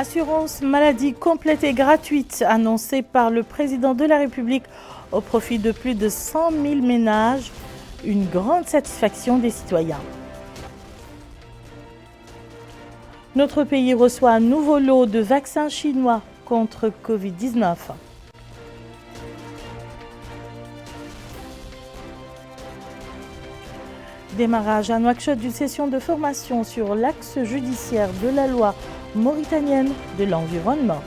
Assurance maladie complète et gratuite annoncée par le président de la République au profit de plus de 100 000 ménages. Une grande satisfaction des citoyens. Notre pays reçoit un nouveau lot de vaccins chinois contre Covid-19. Démarrage à Nouakchott d'une session de formation sur l'axe judiciaire de la loi mauritanienne de l'environnement.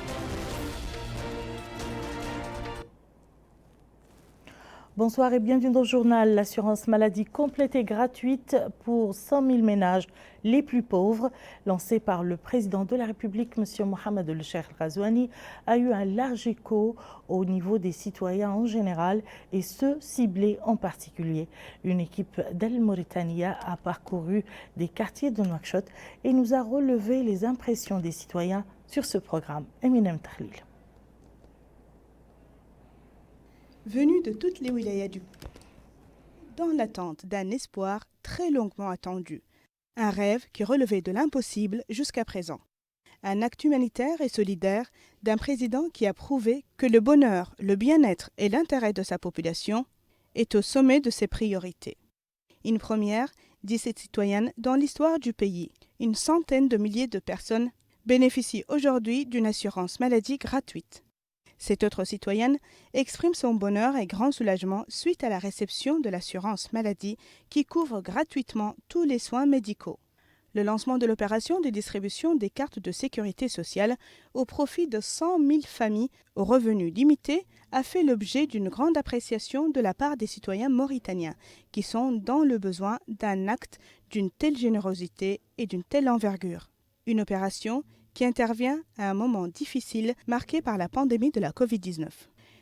Bonsoir et bienvenue dans le journal. L'assurance maladie complète et gratuite pour 100 000 ménages les plus pauvres, lancée par le président de la République, M. Mohamed El Cheikh Ghazouani, a eu un large écho au niveau des citoyens en général et ceux ciblés en particulier. Une équipe d'Al Mauritania a parcouru des quartiers de Nouakchott et nous a relevé les impressions des citoyens sur ce programme. Eminem Tahlil. Venus de toutes les wilayas du pays, dans l'attente d'un espoir très longuement attendu, un rêve qui relevait de l'impossible jusqu'à présent, un acte humanitaire et solidaire d'un président qui a prouvé que le bonheur, le bien-être et l'intérêt de sa population est au sommet de ses priorités. Une première, dit cette citoyenne, dans l'histoire du pays. Une centaine de milliers de personnes bénéficient aujourd'hui d'une assurance maladie gratuite. Cette autre citoyenne exprime son bonheur et grand soulagement suite à la réception de l'assurance maladie qui couvre gratuitement tous les soins médicaux. Le lancement de l'opération de distribution des cartes de sécurité sociale au profit de 100 000 familles aux revenus limités a fait l'objet d'une grande appréciation de la part des citoyens mauritaniens qui sont dans le besoin d'un acte d'une telle générosité et d'une telle envergure. Une opération qui intervient à un moment difficile marqué par la pandémie de la Covid-19.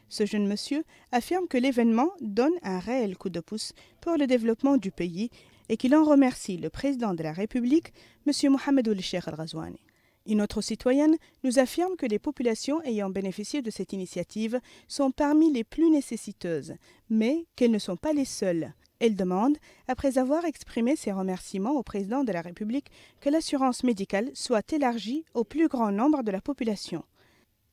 Ce jeune monsieur affirme que l'événement donne un réel coup de pouce pour le développement du pays et qu'il en remercie le président de la République, M. Mohamed El Cheikh Ghazouani. Une autre citoyenne nous affirme que les populations ayant bénéficié de cette initiative sont parmi les plus nécessiteuses, mais qu'elles ne sont pas les seules. Elle demande, après avoir exprimé ses remerciements au président de la République, que l'assurance médicale soit élargie au plus grand nombre de la population.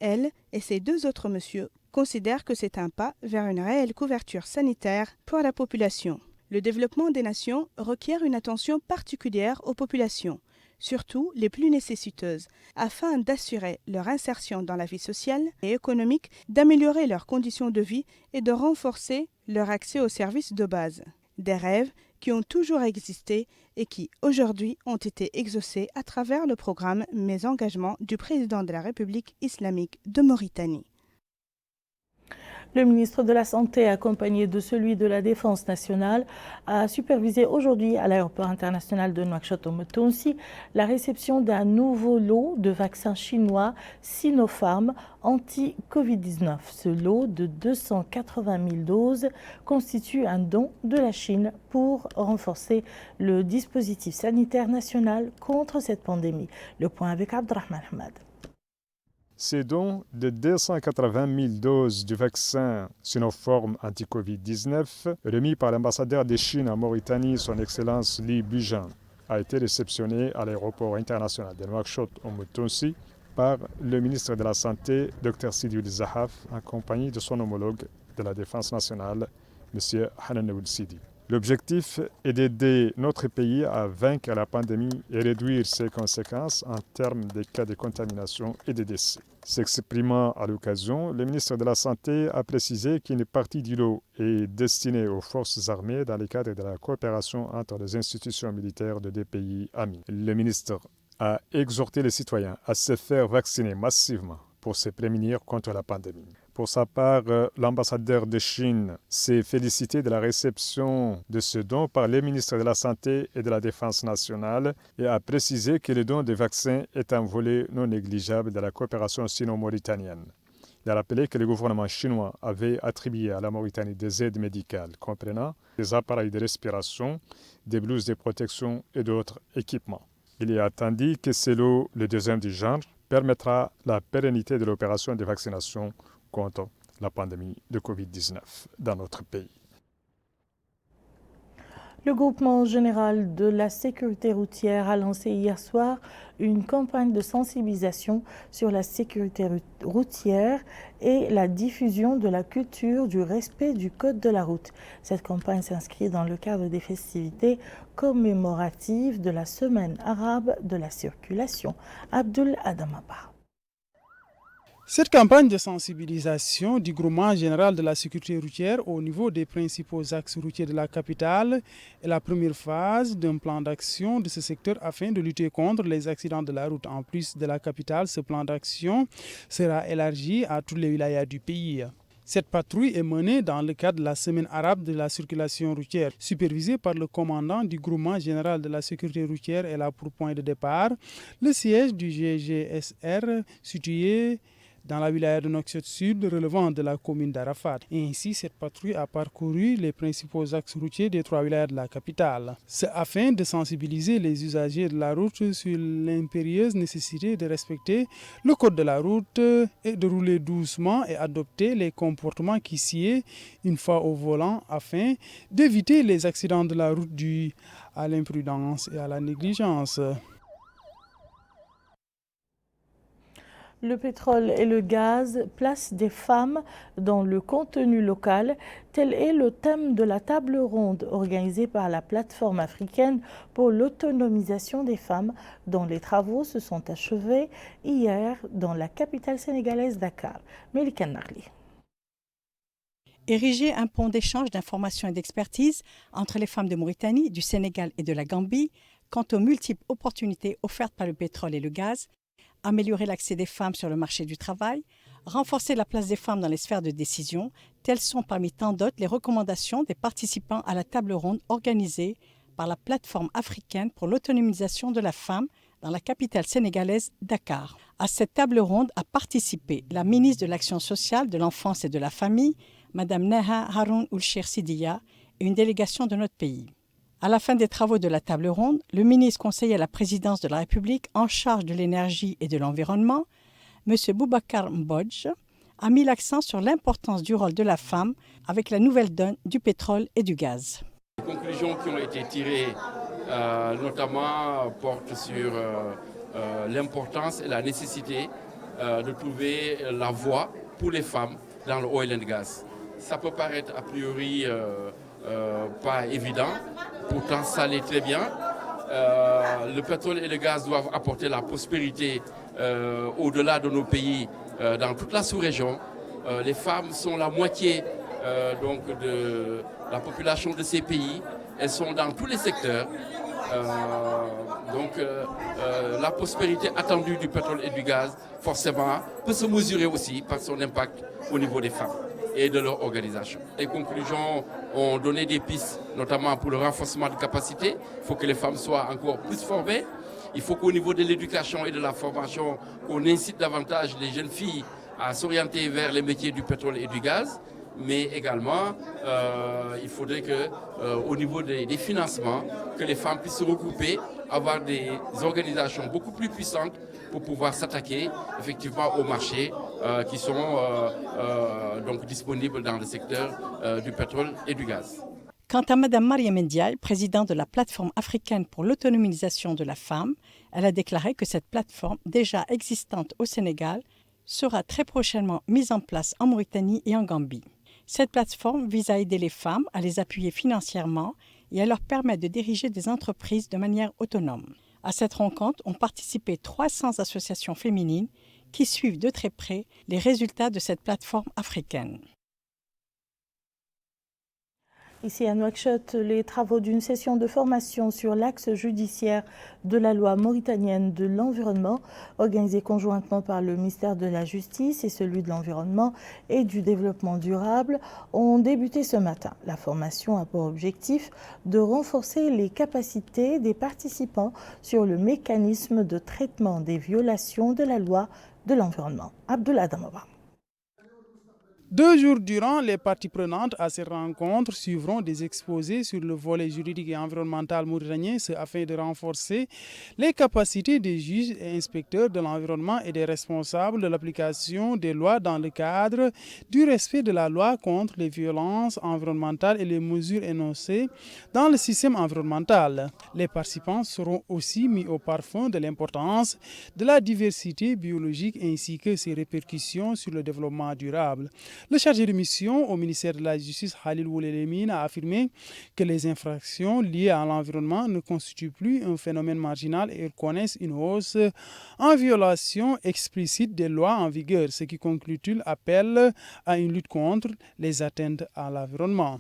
Elle et ses deux autres messieurs considèrent que c'est un pas vers une réelle couverture sanitaire pour la population. Le développement des nations requiert une attention particulière aux populations, surtout les plus nécessiteuses, afin d'assurer leur insertion dans la vie sociale et économique, d'améliorer leurs conditions de vie et de renforcer leur accès aux services de base. Des rêves qui ont toujours existé et qui, aujourd'hui, ont été exaucés à travers le programme Mes engagements du président de la République islamique de Mauritanie. Le ministre de la Santé, accompagné de celui de la Défense nationale, a supervisé aujourd'hui à l'aéroport international de Nouakchott-Oumtounsy la réception d'un nouveau lot de vaccins chinois Sinopharm anti-Covid-19. Ce lot de 280 000 doses constitue un don de la Chine pour renforcer le dispositif sanitaire national contre cette pandémie. Le point avec Abdrahman Ahmad. Ces dons de 280 000 doses du vaccin Sinopharm anti-Covid-19 remis par l'ambassadeur de Chine en Mauritanie, son Excellence Li Bujan, a été réceptionné à l'aéroport international de Nouakchott-Oumtounsy par le ministre de la Santé, Dr Sidi Zahaf, en compagnie de son homologue de la Défense nationale, M. Hanan Ould Sidi. L'objectif est d'aider notre pays à vaincre la pandémie et réduire ses conséquences en termes de cas de contamination et de décès. S'exprimant à l'occasion, le ministre de la Santé a précisé qu'une partie du lot est destinée aux forces armées dans le cadre de la coopération entre les institutions militaires de deux pays amis. Le ministre a exhorté les citoyens à se faire vacciner massivement pour se prémunir contre la pandémie. Pour sa part, l'ambassadeur de Chine s'est félicité de la réception de ce don par les ministres de la Santé et de la Défense nationale et a précisé que le don des vaccins est un volet non négligeable de la coopération sino-mauritanienne. Il a rappelé que le gouvernement chinois avait attribué à la Mauritanie des aides médicales comprenant des appareils de respiration, des blouses de protection et d'autres équipements. Il est attendu que ce lot, le deuxième du genre, permettra la pérennité de l'opération de vaccination contre la pandémie de Covid-19 dans notre pays. Le groupement général de la sécurité routière a lancé hier soir une campagne de sensibilisation sur la sécurité routière et la diffusion de la culture du respect du code de la route. Cette campagne s'inscrit dans le cadre des festivités commémoratives de la Semaine arabe de la circulation. Abdul Adamaba. Cette campagne de sensibilisation du groupement général de la sécurité routière au niveau des principaux axes routiers de la capitale est la première phase d'un plan d'action de ce secteur afin de lutter contre les accidents de la route. En plus de la capitale, ce plan d'action sera élargi à tous les wilayas du pays. Cette patrouille est menée dans le cadre de la Semaine arabe de la circulation routière, supervisée par le commandant du groupement général de la sécurité routière et là pour point de départ le siège du GGSR situé dans la wilaya de Nouakchott Sud, relevant de la commune d'Arafat. Ainsi, cette patrouille a parcouru les principaux axes routiers des 3 wilayas de la capitale. C'est afin de sensibiliser les usagers de la route sur l'impérieuse nécessité de respecter le code de la route et de rouler doucement et adopter les comportements qui s'y est une fois au volant afin d'éviter les accidents de la route dus à l'imprudence et à la négligence. Le pétrole et le gaz placent des femmes dans le contenu local. Tel est le thème de la table ronde organisée par la plateforme africaine pour l'autonomisation des femmes, dont les travaux se sont achevés hier dans la capitale sénégalaise Dakar. Melika Narli. Ériger un pont d'échange d'informations et d'expertise entre les femmes de Mauritanie, du Sénégal et de la Gambie quant aux multiples opportunités offertes par le pétrole et le gaz, améliorer l'accès des femmes sur le marché du travail, renforcer la place des femmes dans les sphères de décision, telles sont parmi tant d'autres les recommandations des participants à la table ronde organisée par la plateforme africaine pour l'autonomisation de la femme dans la capitale sénégalaise Dakar. À cette table ronde a participé la ministre de l'Action sociale, de l'Enfance et de la Famille, Mme Neha Haroun Oulcher Sidiya, et une délégation de notre pays. À la fin des travaux de la table ronde, le ministre conseiller à la présidence de la République en charge de l'énergie et de l'environnement, M. Boubacar Mbodj, a mis l'accent sur l'importance du rôle de la femme avec la nouvelle donne du pétrole et du gaz. Les conclusions qui ont été tirées notamment portent sur l'importance et la nécessité de trouver la voie pour les femmes dans le oil and gas. Ça peut paraître a priori pas évident, pourtant ça l'est très bien. Le pétrole et le gaz doivent apporter la prospérité au-delà de nos pays, dans toute la sous-région. Les femmes sont la moitié donc de la population de ces pays. Elles sont dans tous les secteurs. La prospérité attendue du pétrole et du gaz, forcément, peut se mesurer aussi par son impact au niveau des femmes et de leur organisation. Les conclusions ont donné des pistes, notamment pour le renforcement de capacités. Il faut que les femmes soient encore plus formées. Il faut qu'au niveau de l'éducation et de la formation, on incite davantage les jeunes filles à s'orienter vers les métiers du pétrole et du gaz. Mais également, il faudrait qu'au niveau des financements, que les femmes puissent se regrouper, avoir des organisations beaucoup plus puissantes pour pouvoir s'attaquer effectivement aux marchés qui sont donc disponibles dans le secteur du pétrole et du gaz. Quant à Mme Mariam Ndiaye, présidente de la plateforme africaine pour l'autonomisation de la femme, elle a déclaré que cette plateforme, déjà existante au Sénégal, sera très prochainement mise en place en Mauritanie et en Gambie. Cette plateforme vise à aider les femmes, à les appuyer financièrement et à leur permettre de diriger des entreprises de manière autonome. À cette rencontre ont participé 300 associations féminines qui suivent de très près les résultats de cette plateforme africaine. Ici à Nouakchott, les travaux d'une session de formation sur l'axe judiciaire de la loi mauritanienne de l'environnement, organisée conjointement par le ministère de la Justice et celui de l'Environnement et du Développement durable, ont débuté ce matin. La formation a pour objectif de renforcer les capacités des participants sur le mécanisme de traitement des violations de la loi de l'environnement. Abdullah Damaba. 2 jours durant, les parties prenantes à ces rencontres suivront des exposés sur le volet juridique et environnemental mauritanien, ce afin de renforcer les capacités des juges et inspecteurs de l'environnement et des responsables de l'application des lois dans le cadre du respect de la loi contre les violences environnementales et les mesures énoncées dans le système environnemental. Les participants seront aussi mis au parfum de l'importance de la diversité biologique ainsi que ses répercussions sur le développement durable. Le chargé de mission au ministère de la Justice, Khalil Woulelemine, a affirmé que les infractions liées à l'environnement ne constituent plus un phénomène marginal et connaissent une hausse en violation explicite des lois en vigueur, ce qui conclut-il appelle à une lutte contre les atteintes à l'environnement.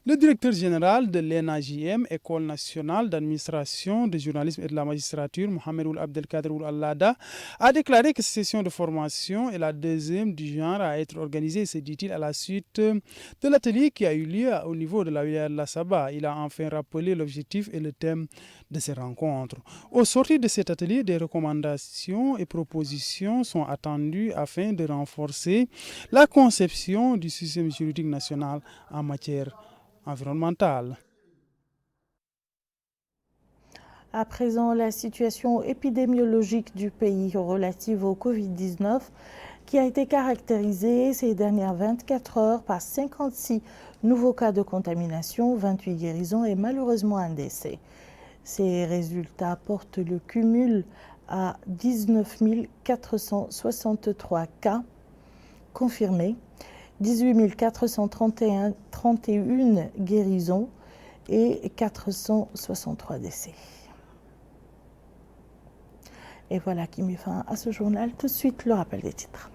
Le directeur général de l'ENAJM, École nationale d'administration, de journalisme et de la magistrature, Mohamed Ould Abdelkader Ould Allada, a déclaré que cette session de formation est la deuxième du genre à être organisée, se dit-il, à la suite de l'atelier qui a eu lieu au niveau de la wilaya de la Saba. Il a enfin rappelé l'objectif et le thème de ces rencontres. Au sortir de cet atelier, des recommandations et propositions sont attendues afin de renforcer la conception du système juridique national en matière environnementale. À présent, la situation épidémiologique du pays relative au Covid-19 qui a été caractérisée ces dernières 24 heures par 56 nouveaux cas de contamination, 28 guérisons et malheureusement un décès. Ces résultats portent le cumul à 19 463 cas confirmés, 18 431 guérisons et 463 décès. Et voilà qui met fin à ce journal. Tout de suite, le rappel des titres.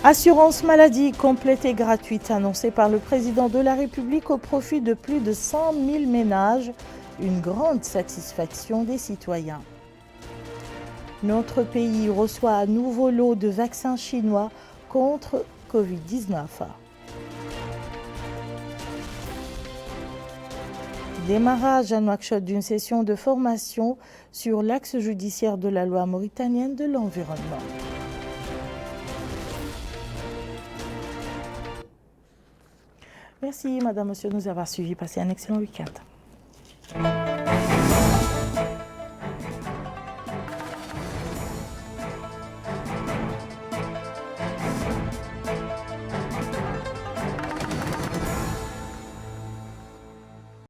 Assurance maladie complète et gratuite annoncée par le président de la République au profit de plus de 100 000 ménages. Une grande satisfaction des citoyens. Notre pays reçoit un nouveau lot de vaccins chinois contre Covid-19. Démarrage à Nouakchott d'une session de formation sur l'axe judiciaire de la loi mauritanienne de l'environnement. Merci, Madame, Monsieur, de nous avoir suivis. Passez un excellent week-end.